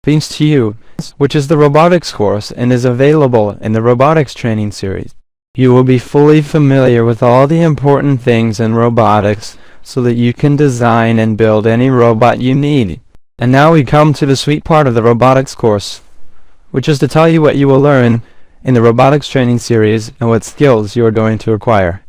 Thanks to you, which is the robotics course and is available in the robotics training series. You will be fully familiar with all the important things in robotics so that you can design and build any robot you need. And now we come to the sweet part of the robotics course, which is to tell you what you will learn in the robotics training series and what skills you are going to acquire.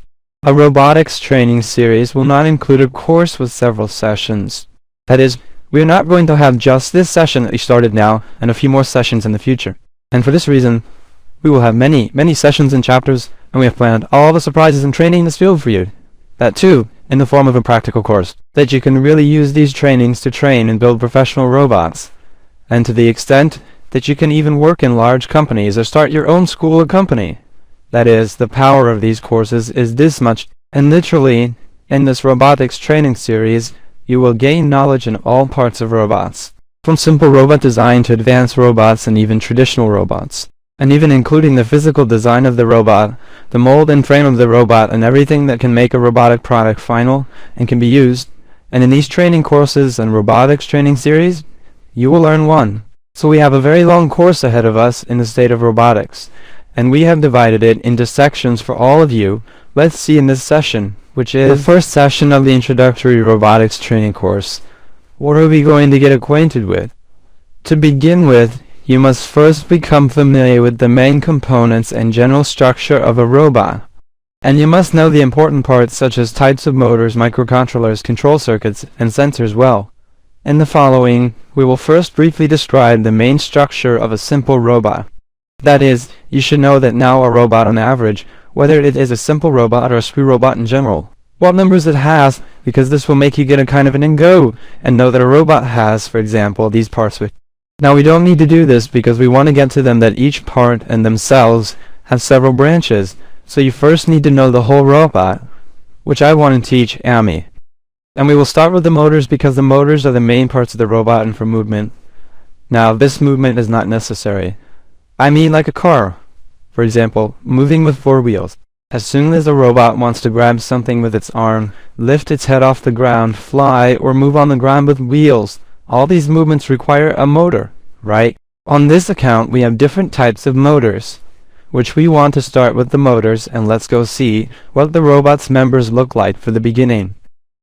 A robotics training series will not include a course with several sessions. That is, we are not going to have just this session that we started now and a few more sessions in the future. And for this reason, we will have many sessions and chapters, and we have planned all the surprises and training in this field for you. That too, in the form of a practical course, that you can really use these trainings to train and build professional robots. And to the extent that you can even work in large companies or start your own school or company. That is, the power of these courses is this much, and literally, in this robotics training series, you will gain knowledge in all parts of robots, from simple robot design to advanced robots and even traditional robots, and even including the physical design of the robot, the mold and frame of the robot, and everything that can make a robotic product final and can be used. And in these training courses and robotics training series, you will learn one. So we have a very long course ahead of us in the state of robotics, and we have divided it into sections for all of you. Let's see in this session, which is the first session of the introductory robotics training course. What are we going to get acquainted with? To begin with, you must first become familiar with the main components and general structure of a robot. And you must know the important parts such as types of motors, microcontrollers, control circuits, and sensors well. In the following, we will first briefly describe the main structure of a simple robot. That is, you should know that now a robot on average, whether it is a simple robot or a screw robot in general, what numbers it has, because this will make you get a kind of an and go, and know that a robot has, for example, these parts with. Now we don't need to do this because we want to get to them that each part and themselves have several branches, so you first need to know the whole robot, which I want to teach Amy. And we will start with the motors because the motors are the main parts of the robot and for movement. Now this movement is not necessary. I mean like a car, for example, moving with 4 wheels. As soon as a robot wants to grab something with its arm, lift its head off the ground, fly, or move on the ground with wheels, all these movements require a motor, right? On this account, we have different types of motors, which we want to start with the motors, and let's go see what the robot's members look like for the beginning.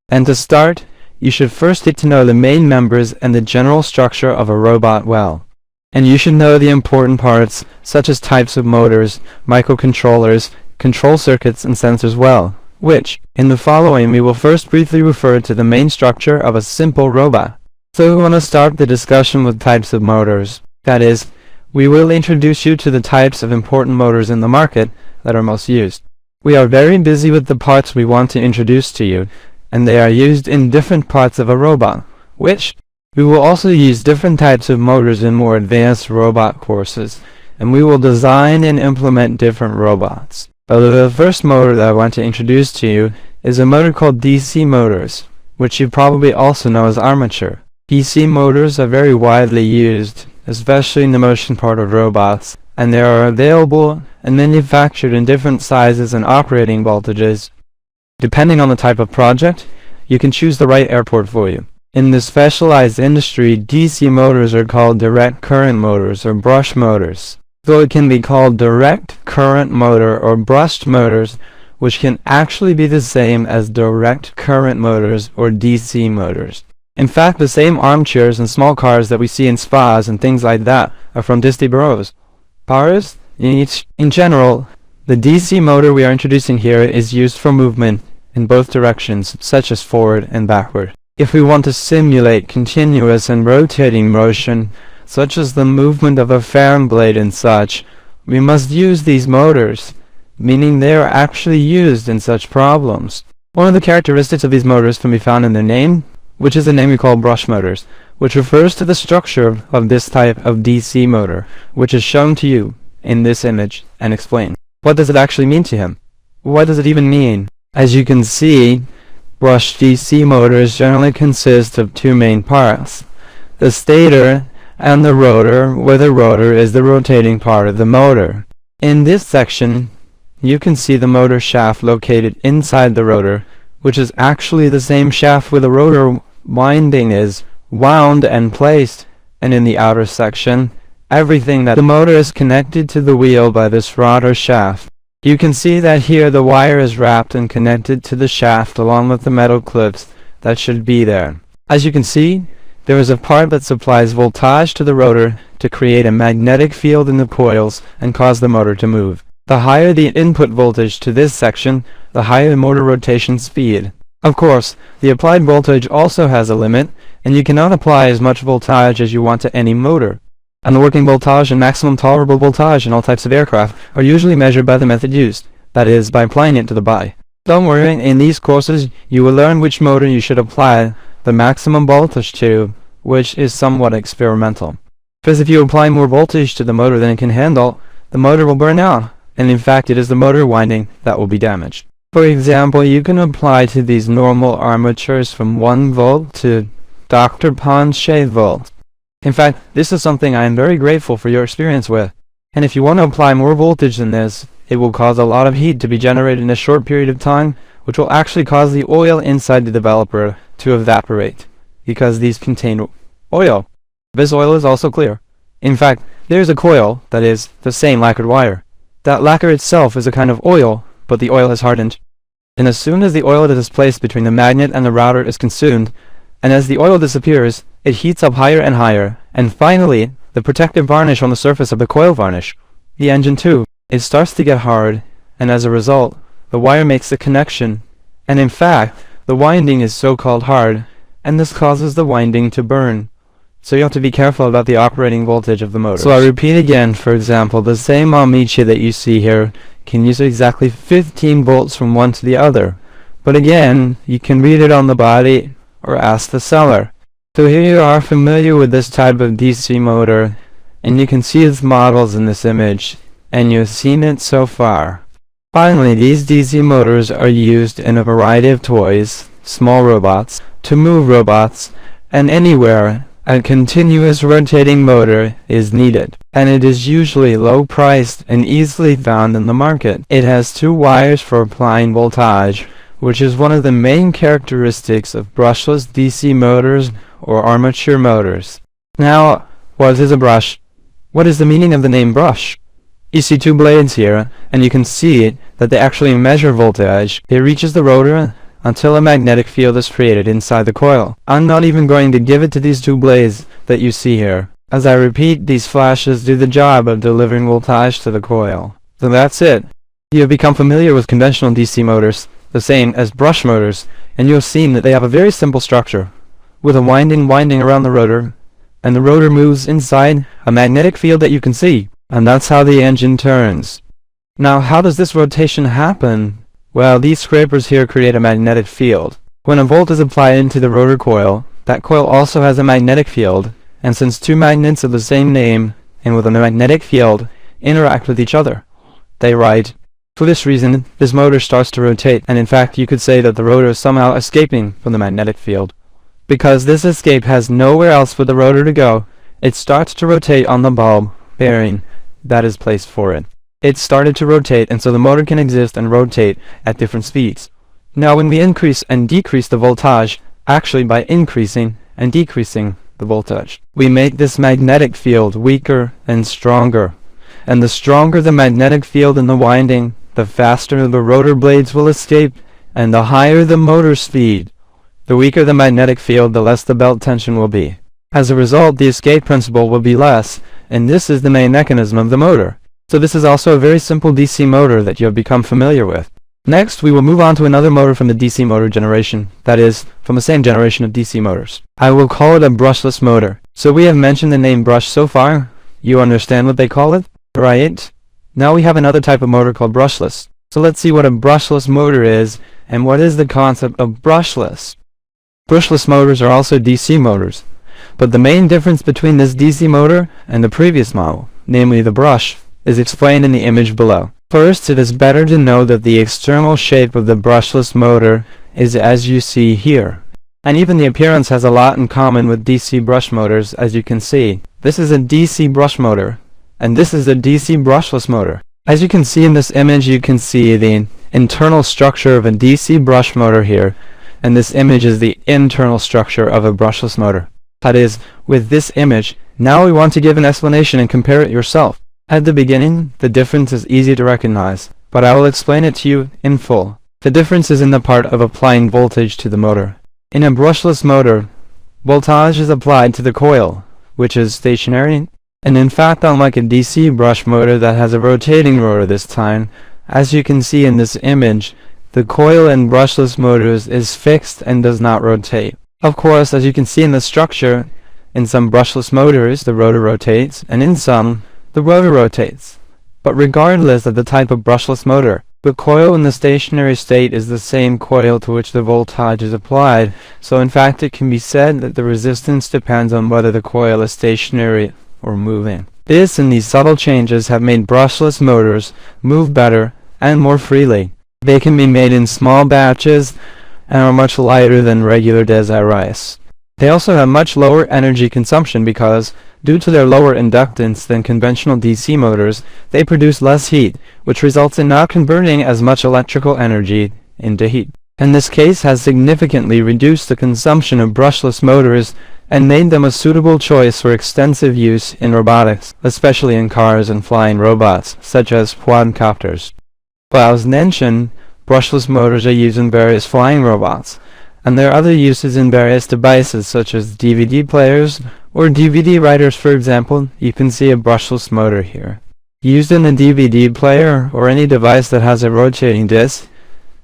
And to start, you should first get to know the main members and the general structure of a robot well. And you should know the important parts, such as types of motors, microcontrollers, control circuits, and sensors well, which, in the following, we will first briefly refer to the main structure of a simple robot. So we want to start the discussion with types of motors. That is, we will introduce you to the types of important motors in the market that are most used. We are very busy with the parts we want to introduce to you, and they are used in different parts of a robot, which we will also use different types of motors in more advanced robot courses, and we will design and implement different robots. But the first motor that I want to introduce to you is a motor called DC motors, which you probably also know as armature. DC motors are very widely used, especially in the motion part of robots, and they are available and manufactured in different sizes and operating voltages. Depending on the type of project, you can choose the right airport for you. In the specialized industry, DC motors are called direct current motors or brush motors. So it can be called direct current motor or brushed motors, which can actually be the same as direct current motors or DC motors. In fact, the same armchairs and small cars that we see in spas and things like that are from DC bros. Cars, in general, the DC motor we are introducing here is used for movement in both directions, such as forward and backward. If we want to simulate continuous and rotating motion, such as the movement of a fan blade and such, we must use these motors, meaning they are actually used in such problems. One of the characteristics of these motors can be found in their name, which is the name we call brush motors, which refers to the structure of this type of DC motor, which is shown to you in this image and explained. What does it actually mean to him? What does it even mean? As you can see, brushed DC motors generally consist of 2 main parts, the stator and the rotor, where the rotor is the rotating part of the motor. In this section, you can see the motor shaft located inside the rotor, which is actually the same shaft where the rotor winding is wound and placed. and in the outer section, everything that the motor is connected to the wheel by this rod or shaft. You can see that here the wire is wrapped and connected to the shaft along with the metal clips that should be there. As you can see, there is a part that supplies voltage to the rotor to create a magnetic field in the coils and cause the motor to move. The higher the input voltage to this section, the higher the motor rotation speed. Of course, the applied voltage also has a limit, and you cannot apply as much voltage as you want to any motor. And the working voltage and maximum tolerable voltage in all types of aircraft are usually measured by the method used, that is, by applying it to the body. Don't worry, in these courses you will learn which motor you should apply the maximum voltage to, which is somewhat experimental. Because if you apply more voltage to the motor than it can handle, the motor will burn out, and in fact it is the motor winding that will be damaged. For example, you can apply to these normal armatures from 1 volt to Dr. Ponche volts. In fact, this is something I am very grateful for your experience with, and if you want to apply more voltage than this, it will cause a lot of heat to be generated in a short period of time, which will actually cause the oil inside the developer to evaporate, because these contain oil. This oil is also clear. In fact, there is a coil that is the same lacquered wire. That lacquer itself is a kind of oil, but the oil has hardened. And as soon as the oil that is placed between the magnet and the router is consumed, and as the oil disappears, it heats up higher and higher, and finally, the protective varnish on the surface of the coil varnish, the engine too, it starts to get hard, and as a result, the wire makes the connection, and in fact, the winding is so-called hard, and this causes the winding to burn. So you have to be careful about the operating voltage of the motor. So I repeat again, for example, the same ammeter that you see here can use exactly 15 volts from one to the other. But again, you can read it on the body or ask the seller. So here you are familiar with this type of DC motor, and you can see its models in this image, and you've seen it so far. Finally, these DC motors are used in a variety of toys, small robots, to move robots, and anywhere a continuous rotating motor is needed, and it is usually low priced and easily found in the market. It has 2 wires for applying voltage, which is one of the main characteristics of brushless DC motors or armature motors. Now, what is a brush? What is the meaning of the name brush? You see 2 blades here, and you can see that they actually measure voltage. It reaches the rotor until a magnetic field is created inside the coil. I'm not even going to give it to these 2 blades that you see here. As I repeat, these flashes do the job of delivering voltage to the coil. So that's it. You have become familiar with conventional DC motors, the same as brush motors, and you have seen that they have a very simple structure, with a winding around the rotor, and the rotor moves inside a magnetic field that you can see, and that's how the engine turns. Now, how does this rotation happen? Well, these scrapers here create a magnetic field. When a volt is applied into the rotor coil, that coil also has a magnetic field, and since 2 magnets of the same name and with a magnetic field interact with each other, they ride. For this reason, this motor starts to rotate, and in fact you could say that the rotor is somehow escaping from the magnetic field. Because this escape has nowhere else for the rotor to go, it starts to rotate on the bulb bearing that is placed for it. It started to rotate, and so the motor can exist and rotate at different speeds. Now when we increase and decrease the voltage, actually by increasing and decreasing the voltage, we make this magnetic field weaker and stronger. And the stronger the magnetic field in the winding, the faster the rotor blades will escape, and the higher the motor speed. The weaker the magnetic field, the less the belt tension will be. As a result, the escape principle will be less, and this is the main mechanism of the motor. So this is also a very simple DC motor that you have become familiar with. Next, we will move on to another motor from the DC motor generation, that is, from the same generation of DC motors. I will call it a brushless motor. So we have mentioned the name brush so far. You understand what they call it, right? Now we have another type of motor called brushless. So let's see what a brushless motor is, and what is the concept of brushless. Brushless motors are also DC motors, but the main difference between this DC motor and the previous model, namely the brush, is explained in the image below. First, it is better to know that the external shape of the brushless motor is as you see here. And even the appearance has a lot in common with DC brush motors, as you can see. This is a DC brush motor, and this is a DC brushless motor. As you can see in this image, you can see the internal structure of a DC brush motor here, and this image is the internal structure of a brushless motor. That is, with this image, Now we want to give an explanation and compare it yourself. At the beginning, the difference is easy to recognize, but I will explain it to you in full. The difference is in the part of applying voltage to the motor. In a brushless motor, voltage is applied to the coil, which is stationary, and in fact, unlike a DC brush motor that has a rotating rotor this time, as you can see in this image, the coil in brushless motors is fixed and does not rotate. Of course, as you can see in the structure, in some brushless motors the rotor rotates, and in some, the rotor rotates. But regardless of the type of brushless motor, the coil in the stationary state is the same coil to which the voltage is applied, so in fact it can be said that the resistance depends on whether the coil is stationary or moving. This and these subtle changes have made brushless motors move better and more freely. They can be made in small batches and are much lighter than regular desires. They also have much lower energy consumption because, due to their lower inductance than conventional DC motors, they produce less heat, which results in not converting as much electrical energy into heat. And this case has significantly reduced the consumption of brushless motors and made them a suitable choice for extensive use in robotics, especially in cars and flying robots, such as quadcopters. But as mentioned, brushless motors are used in various flying robots, and there are other uses in various devices such as DVD players or DVD writers. For example, you can see a brushless motor here. Used in a DVD player or any device that has a rotating disc,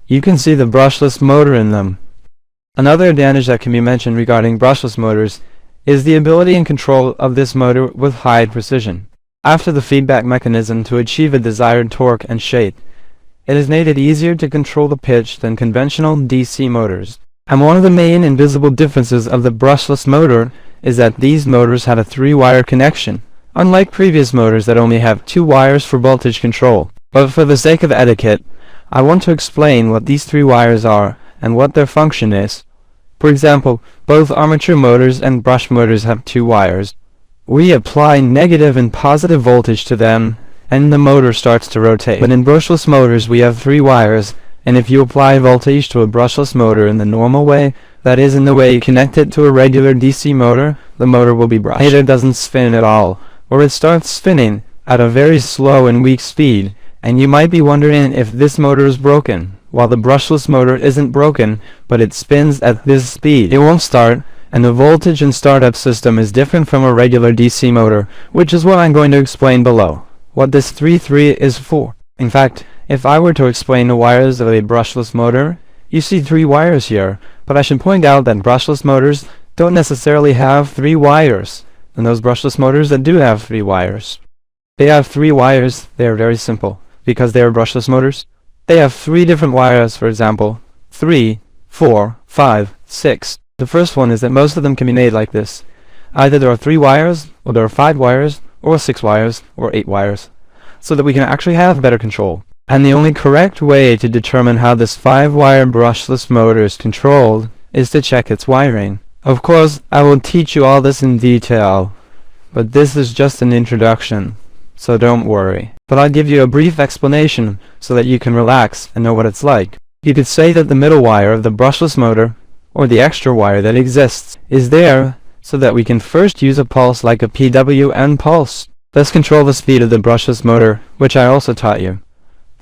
you can see the brushless motor in them. Another advantage that can be mentioned regarding brushless motors is the ability and control of this motor with high precision. After the feedback mechanism to achieve a desired torque and shape, it has made it easier to control the pitch than conventional DC motors. And one of the main invisible differences of the brushless motor is that these motors had a 3-wire connection, unlike previous motors that only have 2 wires for voltage control. But for the sake of etiquette, I want to explain what these 3 wires are and what their function is. For example, both armature motors and brush motors have 2 wires. We apply negative and positive voltage to them, and the motor starts to rotate. But in brushless motors we have 3 wires, and if you apply voltage to a brushless motor in the normal way, that is in the way you connect it to a regular DC motor, the motor will be brushed. It doesn't spin at all, or it starts spinning at a very slow and weak speed, and you might be wondering if this motor is broken. While the brushless motor isn't broken, but it spins at this speed, it won't start, and the voltage and startup system is different from a regular DC motor, which is what I'm going to explain below. What this 3-3 is for. In fact, if I were to explain the wires of a brushless motor, you see 3 wires here, but I should point out that brushless motors don't necessarily have 3 wires, and those brushless motors that do have 3 wires. They have 3 wires. They are very simple, because they are brushless motors. They have 3 different wires, for example, 3, 4, 5, 6. The first one is that most of them can be made like this. Either there are 3 wires, or there are 5 wires, or 6 wires, or 8 wires, so that we can actually have better control. And the only correct way to determine how this 5-wire brushless motor is controlled is to check its wiring. Of course, I will teach you all this in detail, but this is just an introduction, so don't worry. But I'll give you a brief explanation so that you can relax and know what it's like. You could say that the middle wire of the brushless motor, or the extra wire that exists, is there so that we can first use a pulse like a PWM pulse. Let's control the speed of the brushless motor, which I also taught you.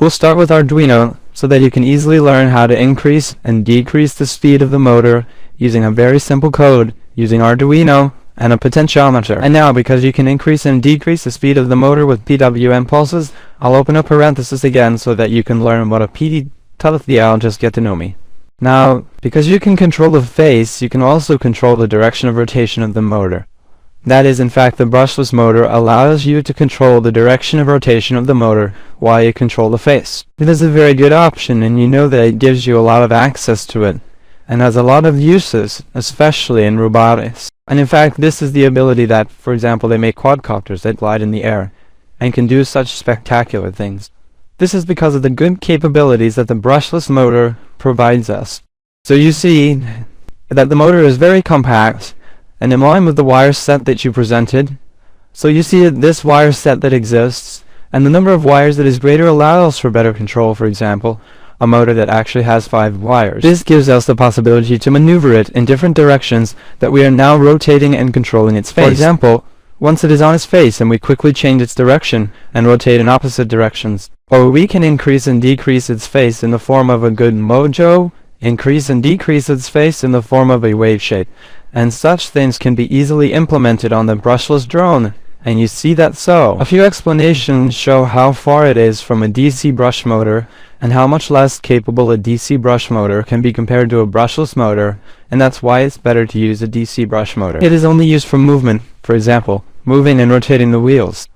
We'll start with Arduino so that you can easily learn how to increase and decrease the speed of the motor using a very simple code using Arduino and a potentiometer. And now, because you can increase and decrease the speed of the motor with PWM pulses, I'll open a parenthesis again so that you can learn what a PD teletheal. Just get to know me. Now, because you can control the face, you can also control the direction of rotation of the motor. That is, in fact, the brushless motor allows you to control the direction of rotation of the motor while you control the face. It is a very good option, and you know that it gives you a lot of access to it, and has a lot of uses, especially in robotics. And in fact, this is the ability that, for example, they make quadcopters that glide in the air, and can do such spectacular things. This is because of the good capabilities that the brushless motor provides us. So you see that the motor is very compact, and in line with the wire set that you presented. So you see that this wire set that exists, and the number of wires that is greater allows for better control. For example, a motor that actually has 5 wires. This gives us the possibility to maneuver it in different directions that we are now rotating and controlling its face. For example, once it is on its face and we quickly change its direction and rotate in opposite directions. Or we can increase and decrease its face in the form of a good mojo, increase and decrease its face in the form of a wave shape, and such things can be easily implemented on the brushless drone. And you see that so. A few explanations show how far it is from a DC brush motor and how much less capable a DC brush motor can be compared to a brushless motor, and that's why it's better to use a DC brush motor. It is only used for movement, for example, moving and rotating the wheels.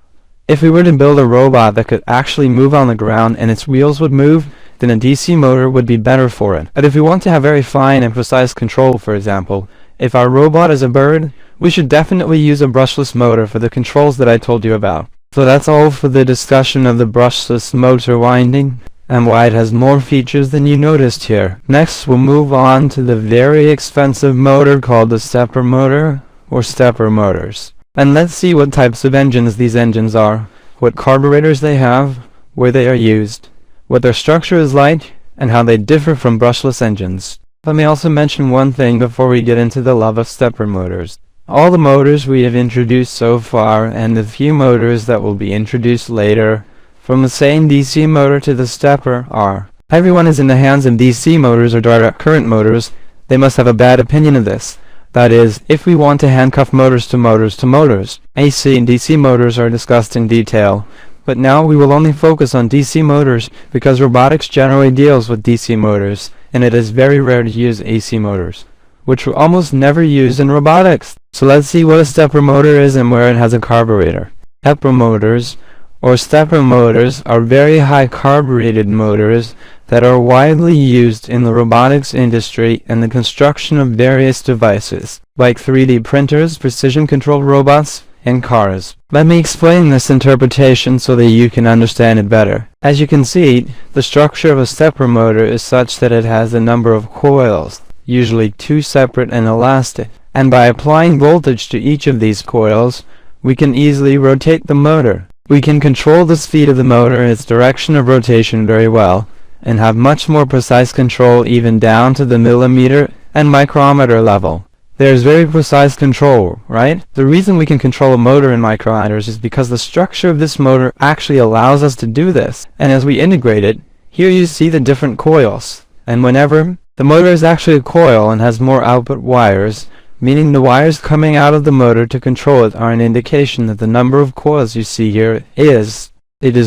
If we were to build a robot that could actually move on the ground and its wheels would move, then a DC motor would be better for it. But if we want to have very fine and precise control, for example, if our robot is a bird, we should definitely use a brushless motor for the controls that I told you about. So that's all for the discussion of the brushless motor winding, and why it has more features than you noticed here. Next we'll move on to the very expensive motor called the stepper motor, or stepper motors. And let's see what types of engines these engines are, what carburetors they have, where they are used, what their structure is like, and how they differ from brushless engines. Let me also mention one thing before we get into the love of stepper motors. All the motors we have introduced so far, and the few motors that will be introduced later, from the same DC motor to the stepper are. Everyone is in the hands of DC motors or direct current motors. They must have a bad opinion of this. That is, if we want to handcuff motors to motors. AC and DC motors are discussed in detail, but now we will only focus on DC motors because robotics generally deals with DC motors, and it is very rare to use AC motors, which are almost never used in robotics. So let's see what a stepper motor is and where it has a carburetor. Stepper motors, or stepper motors, are very high carbureted motors that are widely used in the robotics industry and the construction of various devices, like 3D printers, precision control robots, and cars. Let me explain this interpretation so that you can understand it better. As you can see, the structure of a stepper motor is such that it has a number of coils, usually 2 separate and elastic, and by applying voltage to each of these coils, we can easily rotate the motor. We can control the speed of the motor and its direction of rotation very well, and have much more precise control even down to the millimeter and micrometer level. There's very precise control, right? The reason we can control a motor in micrometers is because the structure of this motor actually allows us to do this. And as we integrate it, here you see the different coils. And whenever the motor is actually a coil and has more output wires, meaning the wires coming out of the motor to control it are an indication that the number of coils you see here is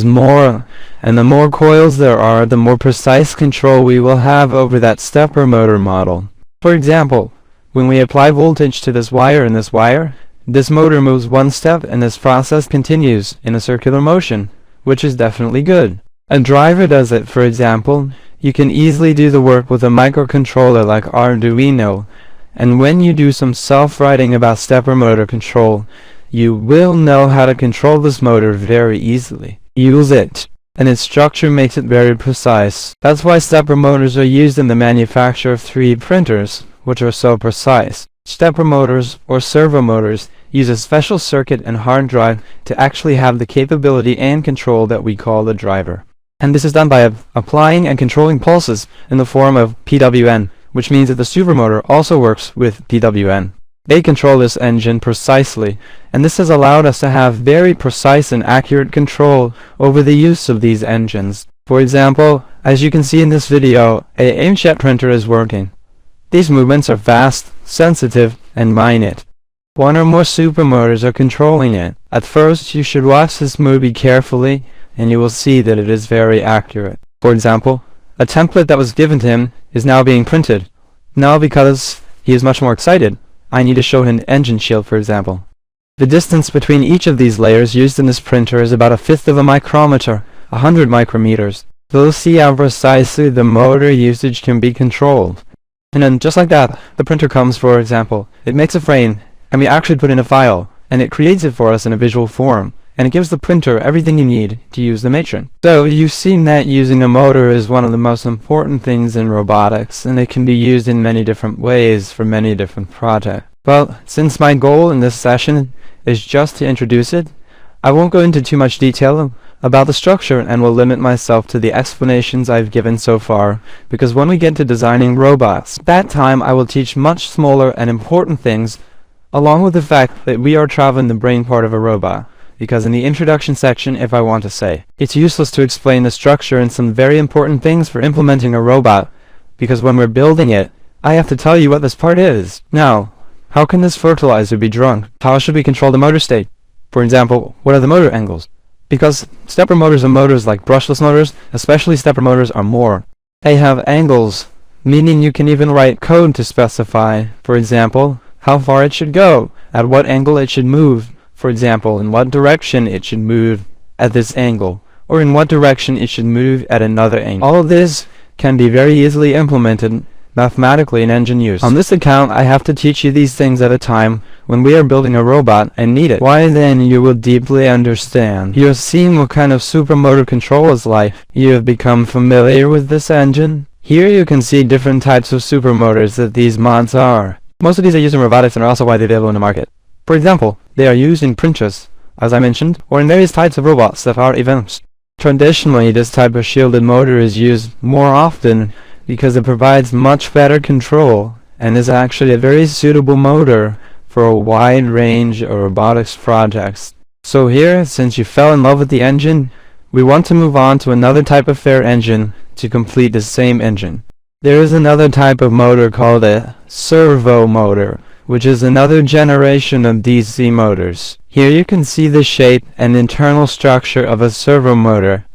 more, and the more coils there are, the more precise control we will have over that stepper motor model. For example, when we apply voltage to this wire and this motor moves one step and this process continues in a circular motion, which is definitely good. A driver does it, for example. You can easily do the work with a microcontroller like Arduino, and when you do some self-writing about stepper motor control, you will know how to control this motor very easily. Use it, and its structure makes it very precise. That's why stepper motors are used in the manufacture of 3D printers, which are so precise. Stepper motors, or servo motors, use a special circuit and hard drive to actually have the capability and control that we call the driver. And this is done by applying and controlling pulses in the form of PWM, which means that the supermotor also works with PWM. They control this engine precisely, and this has allowed us to have very precise and accurate control over the use of these engines. For example, as you can see in this video, an inkjet printer is working. These movements are fast, sensitive, and minute. One or more supermotors are controlling it. At first, you should watch this movie carefully, and you will see that it is very accurate. For example, a template that was given to him is now being printed. Now, because he is much more excited, I need to show him an engine shield, for example. The distance between each of these layers used in this printer is about 1/5 of a micrometer, 100 micrometers. So you'll see how precisely the motor usage can be controlled. And then just like that, the printer comes, for example. It makes a frame, and we actually put in a file, and it creates it for us in a visual form, and it gives the printer everything you need to use the matron. So you've seen that using a motor is one of the most important things in robotics, and it can be used in many different ways for many different projects. Well, since my goal in this session is just to introduce it, I won't go into too much detail about the structure and will limit myself to the explanations I've given so far, because when we get to designing robots, that time I will teach much smaller and important things along with the fact that we are traveling the brain part of a robot. Because in the introduction section, if I want to say, it's useless to explain the structure and some very important things for implementing a robot, because when we're building it, I have to tell you what this part is. Now, how can this fertilizer be drunk? How should we control the motor state? For example, what are the motor angles? Because stepper motors and motors like brushless motors, especially stepper motors, are more. They have angles, meaning you can even write code to specify, for example, how far it should go, at what angle it should move, for example, in what direction it should move at this angle, or in what direction it should move at another angle. All of this can be very easily implemented mathematically in engine use. On this account, I have to teach you these things at a time when we are building a robot and need it. Why then you will deeply understand. You have seen what kind of supermotor control is like. You have become familiar with this engine. Here you can see different types of supermotors that these mods are. Most of these are used in robotics and are also widely available in the market. For example, they are used in printers, as I mentioned, or in various types of robots that are events. Traditionally, this type of shielded motor is used more often because it provides much better control and is actually a very suitable motor for a wide range of robotics projects. So here, since you fell in love with the engine, we want to move on to another type of fair engine to complete the same engine. There is another type of motor called a servo motor, which is another generation of DC motors. Here you can see the shape and internal structure of a servo motor.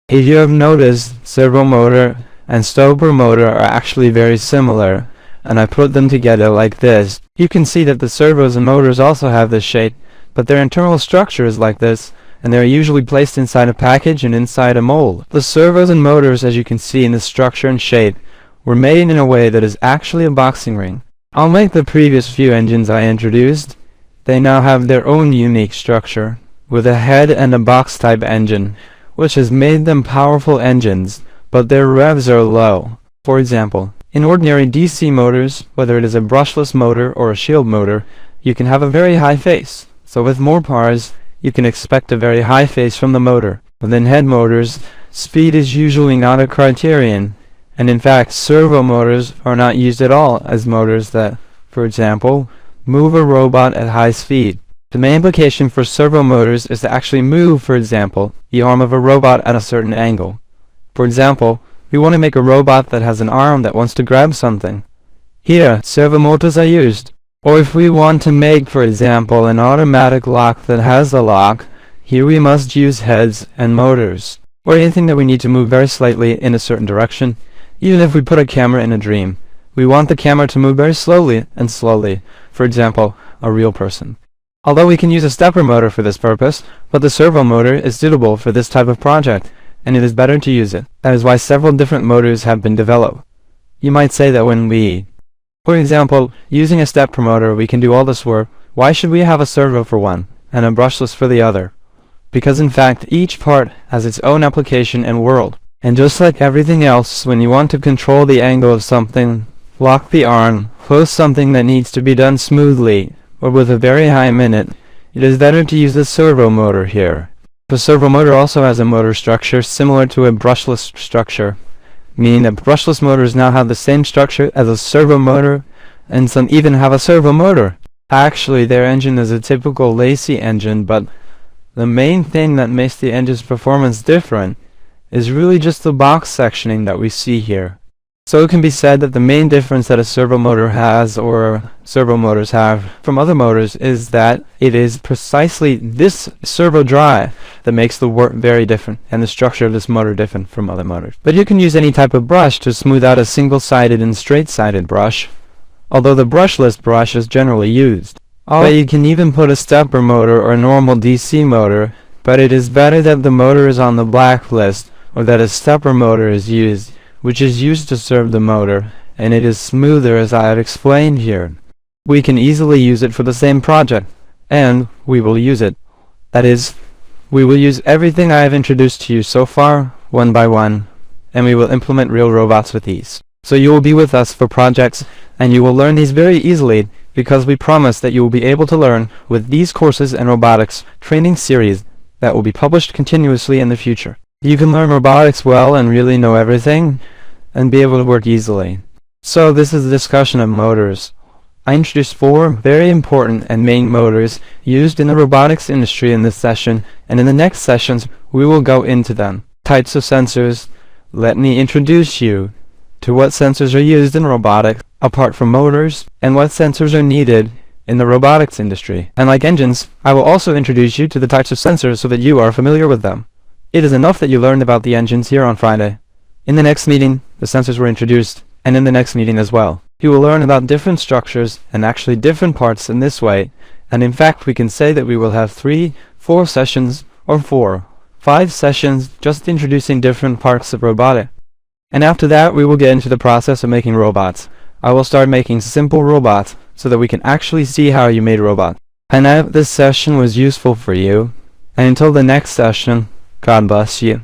If you have noticed, servo motor and stepper motor are actually very similar, and I put them together like this. You can see that the servos and motors also have this shape, but their internal structure is like this, and they are usually placed inside a package and inside a mold. The servos and motors, as you can see in the structure and shape, were made in a way that is actually a boxing ring. Unlike the previous few engines I introduced, they now have their own unique structure, with a head and a box-type engine, which has made them powerful engines, but their revs are low. For example, in ordinary DC motors, whether it is a brushless motor or a shield motor, you can have a very high face. So with more powers, you can expect a very high face from the motor. Within head motors, speed is usually not a criterion, and in fact, servo motors are not used at all as motors that, for example, move a robot at high speed. The main implication for servo motors is to actually move, for example, the arm of a robot at a certain angle. For example, we want to make a robot that has an arm that wants to grab something. Here, servo motors are used. Or if we want to make, for example, an automatic lock that has a lock, here we must use heads and motors. Or anything that we need to move very slightly in a certain direction. Even if we put a camera in a dream, we want the camera to move very slowly and slowly. For example, a real person. Although we can use a stepper motor for this purpose, but the servo motor is suitable for this type of project, and it is better to use it. That is why several different motors have been developed. You might say that when we, for example, using a stepper motor, we can do all this work, why should we have a servo for one, and a brushless for the other? Because in fact, each part has its own application and world. And just like everything else, when you want to control the angle of something, lock the arm, close something that needs to be done smoothly, or with a very high minute, it is better to use the servo motor here. The servo motor also has a motor structure similar to a brushless structure, meaning that brushless motors now have the same structure as a servo motor, and some even have a servo motor. Actually, their engine is a typical Lacy engine, but the main thing that makes the engine's performance different is really just the box sectioning that we see here. So it can be said that the main difference that a servo motor has, or servo motors have, from other motors is that it is precisely this servo drive that makes the work very different, and the structure of this motor different from other motors. But you can use any type of brush to smooth out a single-sided and straight-sided brush, although the brushless brush is generally used. But you can even put a stepper motor or a normal DC motor, but it is better that the motor is on the blacklist, or that a stepper motor is used, which is used to serve the motor, and it is smoother as I have explained here. We can easily use it for the same project, and we will use it. That is, we will use everything I have introduced to you so far, one by one, and we will implement real robots with ease. So you will be with us for projects, and you will learn these very easily, because we promise that you will be able to learn with these courses and robotics training series that will be published continuously in the future. You can learn robotics well and really know everything, and be able to work easily. So this is a discussion of motors. I introduced 4 very important and main motors used in the robotics industry in this session, and in the next sessions we will go into them. Types of sensors. Let me introduce you to what sensors are used in robotics apart from motors, and what sensors are needed in the robotics industry. And like engines, I will also introduce you to the types of sensors so that you are familiar with them. It is enough that you learned about the engines here on Friday. In the next meeting, the sensors were introduced, and in the next meeting as well. You will learn about different structures and actually different parts in this way, and in fact we can say that we will have 3, 4 sessions, or 5 sessions just introducing different parts of robotics. And after that we will get into the process of making robots. I will start making simple robots so that we can actually see how you made robots. And I hope this session was useful for you, and until the next session, God bless you.